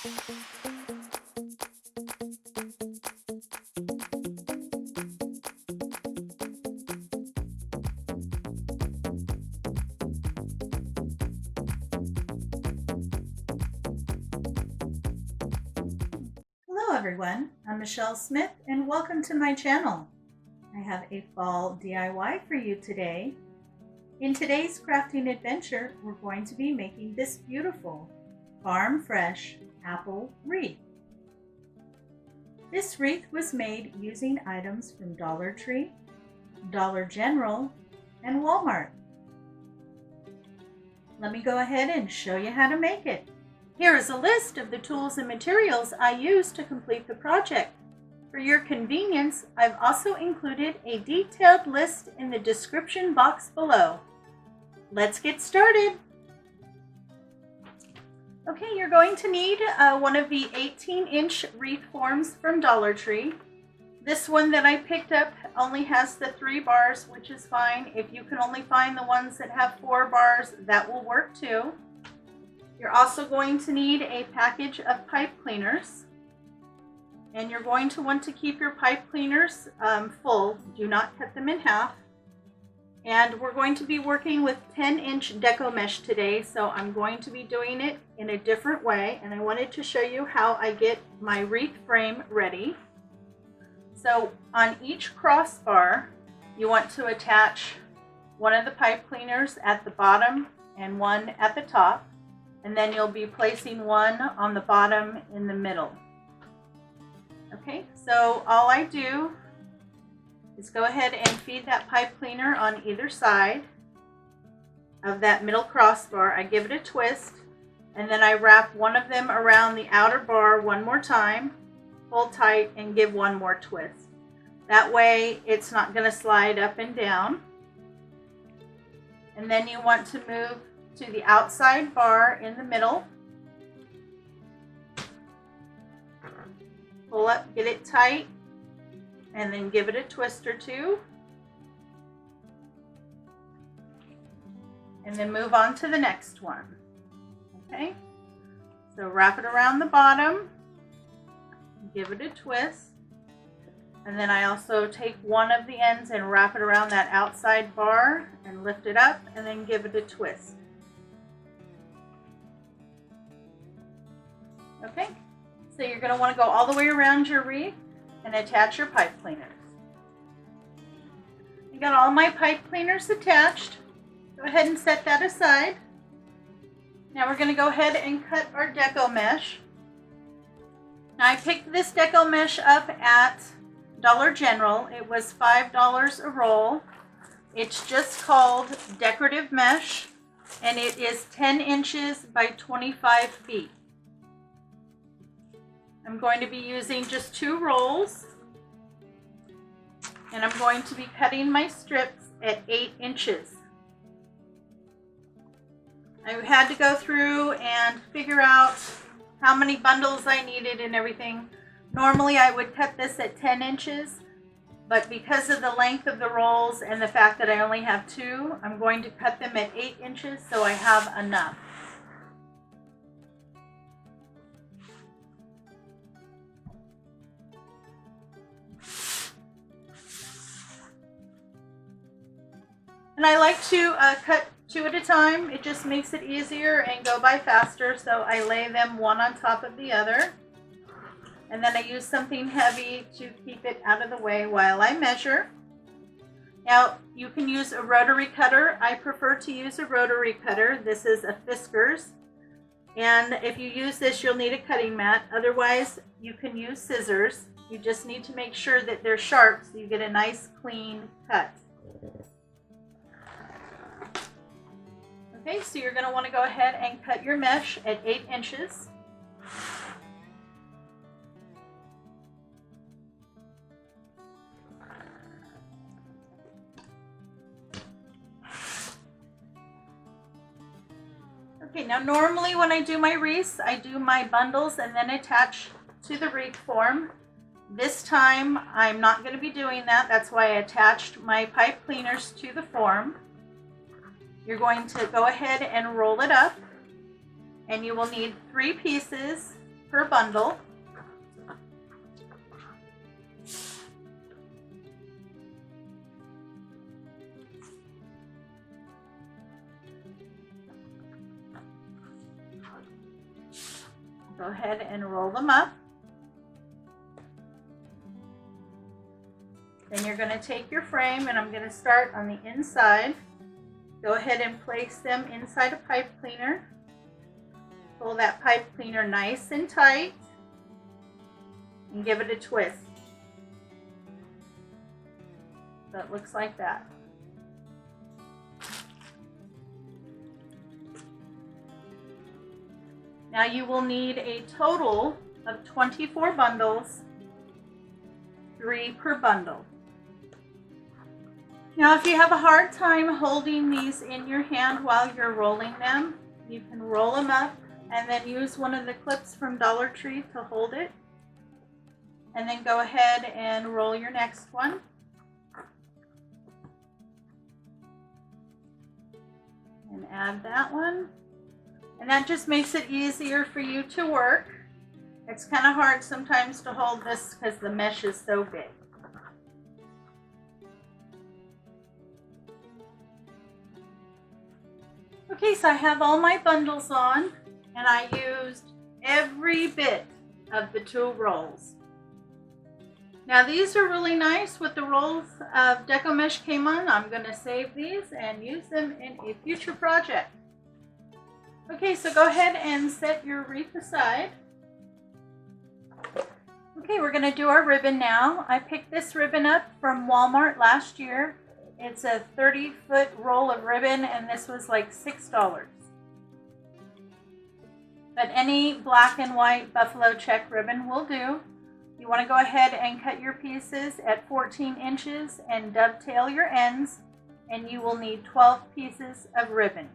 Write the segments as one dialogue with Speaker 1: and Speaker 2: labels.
Speaker 1: Hello everyone, I'm Michelle Smith and welcome to my channel. I have a fall DIY for you today. In today's crafting adventure, we're going to be making this beautiful farm fresh apple wreath. This wreath was made using items from Dollar Tree, Dollar General, and Walmart. Let me go ahead and show you how to make it. Here is a list of the tools and materials I used to complete the project. For your convenience, I've also included a detailed list in the description box below. Let's get started. Okay, you're going to need one of the 18-inch wreath forms from Dollar Tree. This one that I picked up only has the 3 bars, which is fine. If you can only find the ones that have 4 bars, that will work too. You're also going to need a package of pipe cleaners, and you're going to want to keep your pipe cleaners full. Do not cut them in half. And we're going to be working with 10-inch deco mesh today, so I'm going to be doing it in a different way, and I wanted to show you how I get my wreath frame ready. So on each crossbar, you want to attach one of the pipe cleaners at the bottom and one at the top. And then you'll be placing one on the bottom in the middle. Okay, so all I do is go ahead and feed that pipe cleaner on either side of that middle crossbar. I give it a twist, and then I wrap one of them around the outer bar one more time, pull tight, and give one more twist. That way it's not going to slide up and down. And then you want to move to the outside bar in the middle. Pull up, get it tight, and then give it a twist or two. And then move on to the next one. Okay? So wrap it around the bottom, give it a twist. And then I also take one of the ends and wrap it around that outside bar and lift it up and then give it a twist. Okay, so you're going to want to go all the way around your wreath and attach your pipe cleaners. I got all my pipe cleaners attached. Go ahead and set that aside. Now we're going to go ahead and cut our deco mesh. Now I picked this deco mesh up at Dollar General. It was $5 a roll. It's just called decorative mesh, and it is 10 inches by 25 feet. I'm going to be using just 2 rolls, and I'm going to be cutting my strips at 8 inches. I had to go through and figure out how many bundles I needed and everything. Normally I would cut this at 10 inches, but because of the length of the rolls and the fact that I only have 2, I'm going to cut them at 8 inches so I have enough. And I like to cut 2 at a time. It just makes it easier and go by faster, so I lay them one on top of the other. And then I use something heavy to keep it out of the way while I measure. Now, you can use a rotary cutter. I prefer to use a rotary cutter. This is a Fiskars. And if you use this, you'll need a cutting mat. Otherwise, you can use scissors. You just need to make sure that they're sharp so you get a nice, clean cut. Okay, so you're going to want to go ahead and cut your mesh at 8 inches. Okay, now normally when I do my wreaths, I do my bundles and then attach to the wreath form. This time I'm not going to be doing that. That's why I attached my pipe cleaners to the form. You're going to go ahead and roll it up, and you will need 3 pieces per bundle. Go ahead and roll them up. Then you're going to take your frame, and I'm going to start on the inside. Go ahead and place them inside a pipe cleaner. Pull that pipe cleaner nice and tight and give it a twist. So it looks like that. Now you will need a total of 24 bundles, 3 per bundle. Now if you have a hard time holding these in your hand while you're rolling them, you can roll them up and then use one of the clips from Dollar Tree to hold it. And then go ahead and roll your next one. And add that one. And that just makes it easier for you to work. It's kind of hard sometimes to hold this because the mesh is so big. Okay, so I have all my bundles on, and I used every bit of the 2 rolls. Now these are really nice with the rolls of deco mesh came on. I'm going to save these and use them in a future project. Okay, so go ahead and set your wreath aside. Okay, we're going to do our ribbon now. I picked this ribbon up from Walmart last year. It's a 30-foot roll of ribbon, and this was like $6. But any black and white buffalo check ribbon will do. You want to go ahead and cut your pieces at 14 inches and dovetail your ends, and you will need 12 pieces of ribbon.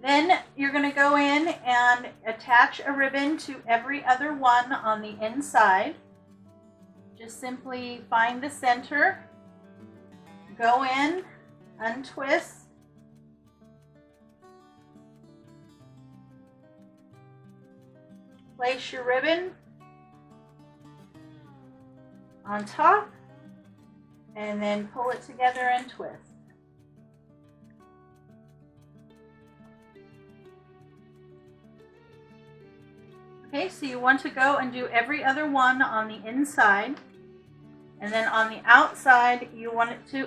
Speaker 1: Then you're going to go in and attach a ribbon to every other one on the inside. Just simply find the center, go in, untwist, place your ribbon on top, and then pull it together and twist. Okay, so you want to go and do every other one on the inside, and then on the outside you want it to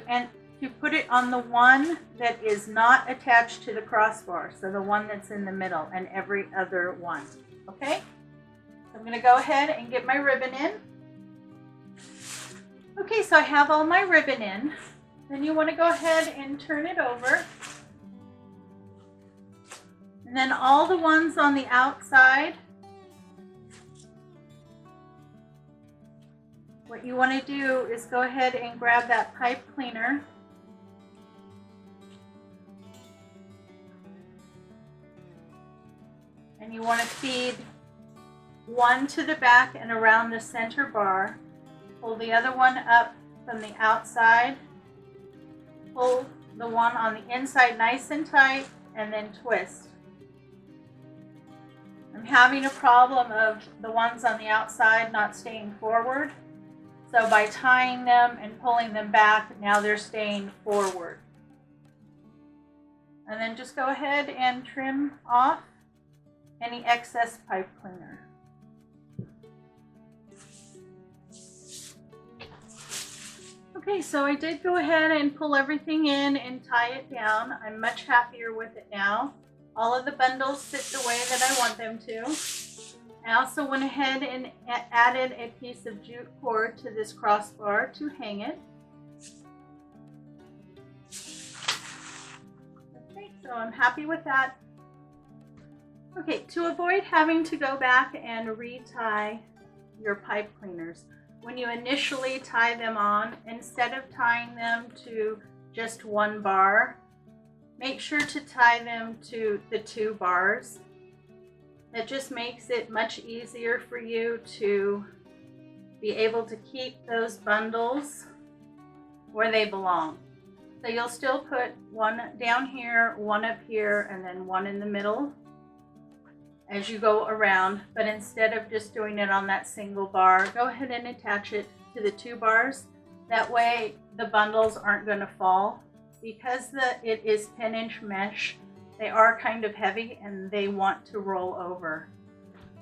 Speaker 1: put it on the one that is not attached to the crossbar, so the one that's in the middle, and every other one. Okay, so I'm going to go ahead and get my ribbon in. Okay, so I have all my ribbon in. Then you want to go ahead and turn it over, and then all the ones on the outside, what you want to do is go ahead and grab that pipe cleaner and you want to feed one to the back and around the center bar. Pull the other one up from the outside. Pull the one on the inside nice and tight, and then twist. I'm having a problem of the ones on the outside not staying forward. So by tying them and pulling them back, now they're staying forward. And then just go ahead and trim off any excess pipe cleaner. Okay, so I did go ahead and pull everything in and tie it down. I'm much happier with it now. All of the bundles fit the way that I want them to. I also went ahead and added a piece of jute cord to this crossbar to hang it. Okay, so I'm happy with that. Okay, to avoid having to go back and retie your pipe cleaners, when you initially tie them on, instead of tying them to just one bar, make sure to tie them to the 2 bars. That just makes it much easier for you to be able to keep those bundles where they belong. So you'll still put one down here, one up here, and then one in the middle. as you go around, but instead of just doing it on that single bar, go ahead and attach it to the 2 bars. That way the bundles aren't going to fall. Because it is 10-inch mesh, they are kind of heavy and they want to roll over.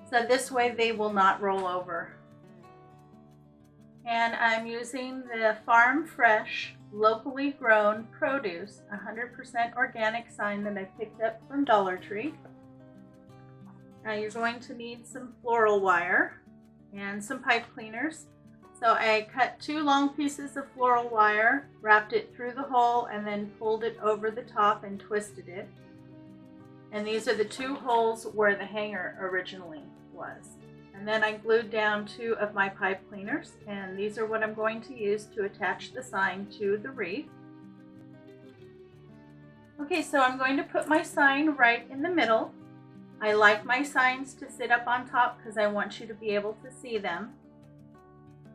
Speaker 1: So this way they will not roll over. And I'm using the Farm Fresh, locally grown produce, 100% organic sign that I picked up from Dollar Tree. Now you're going to need some floral wire and some pipe cleaners. So I cut 2 long pieces of floral wire, wrapped it through the hole, and then pulled it over the top and twisted it. And these are the 2 holes where the hanger originally was. And then I glued down 2 of my pipe cleaners, and these are what I'm going to use to attach the sign to the wreath. Okay, so I'm going to put my sign right in the middle. I like my signs to sit up on top because I want you to be able to see them.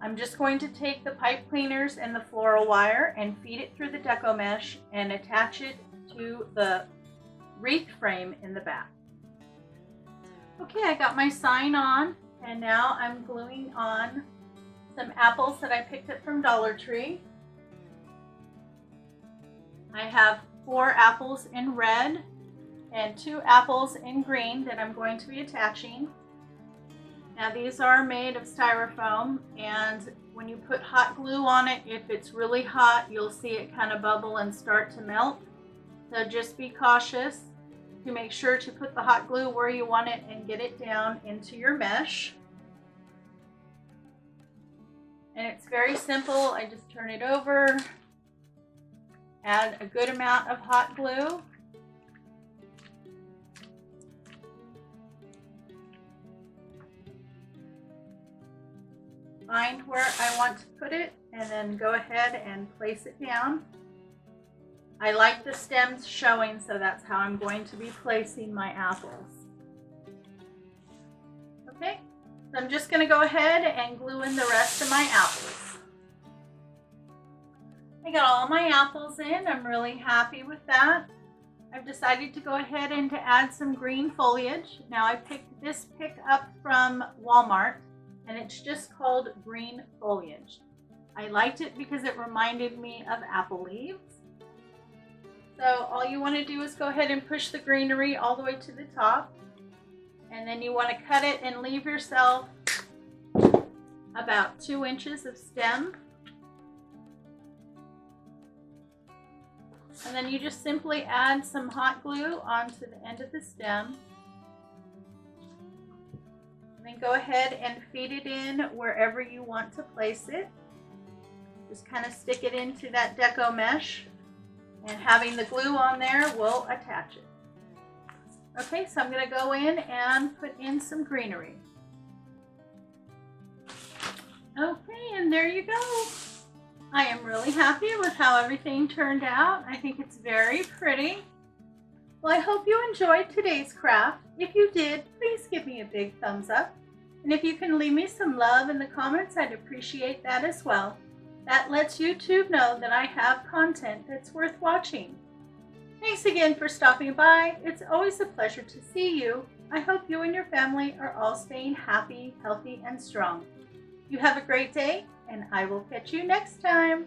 Speaker 1: I'm just going to take the pipe cleaners and the floral wire and feed it through the deco mesh and attach it to the wreath frame in the back. Okay, I got my sign on, and now I'm gluing on some apples that I picked up from Dollar Tree. I have 4 apples in red and 2 apples in green that I'm going to be attaching. Now these are made of styrofoam, and when you put hot glue on it, if it's really hot, you'll see it kind of bubble and start to melt. So just be cautious to make sure to put the hot glue where you want it and get it down into your mesh. And it's very simple. I just turn it over, add a good amount of hot glue. Find where I want to put it and then go ahead and place it down. I like the stems showing, so that's how I'm going to be placing my apples. Okay, so I'm just going to go ahead and glue in the rest of my apples. I got all my apples in. I'm really happy with that. I've decided to go ahead and to add some green foliage. Now I picked this pick up from Walmart, and it's just called green foliage. I liked it because it reminded me of apple leaves. So all you want to do is go ahead and push the greenery all the way to the top, and then you want to cut it and leave yourself about 2 inches of stem. And then you just simply add some hot glue onto the end of the stem. Then go ahead and feed it in wherever you want to place it. Just kind of stick it into that deco mesh, and having the glue on there will attach it. Okay, so I'm going to go in and put in some greenery. Okay, and there you go. I am really happy with how everything turned out. I think it's very pretty. Well, I hope you enjoyed today's craft. If you did, please give me a big thumbs up. And if you can leave me some love in the comments, I'd appreciate that as well. That lets YouTube know that I have content that's worth watching. Thanks again for stopping by. It's always a pleasure to see you. I hope you and your family are all staying happy, healthy, and strong. You have a great day, and I will catch you next time.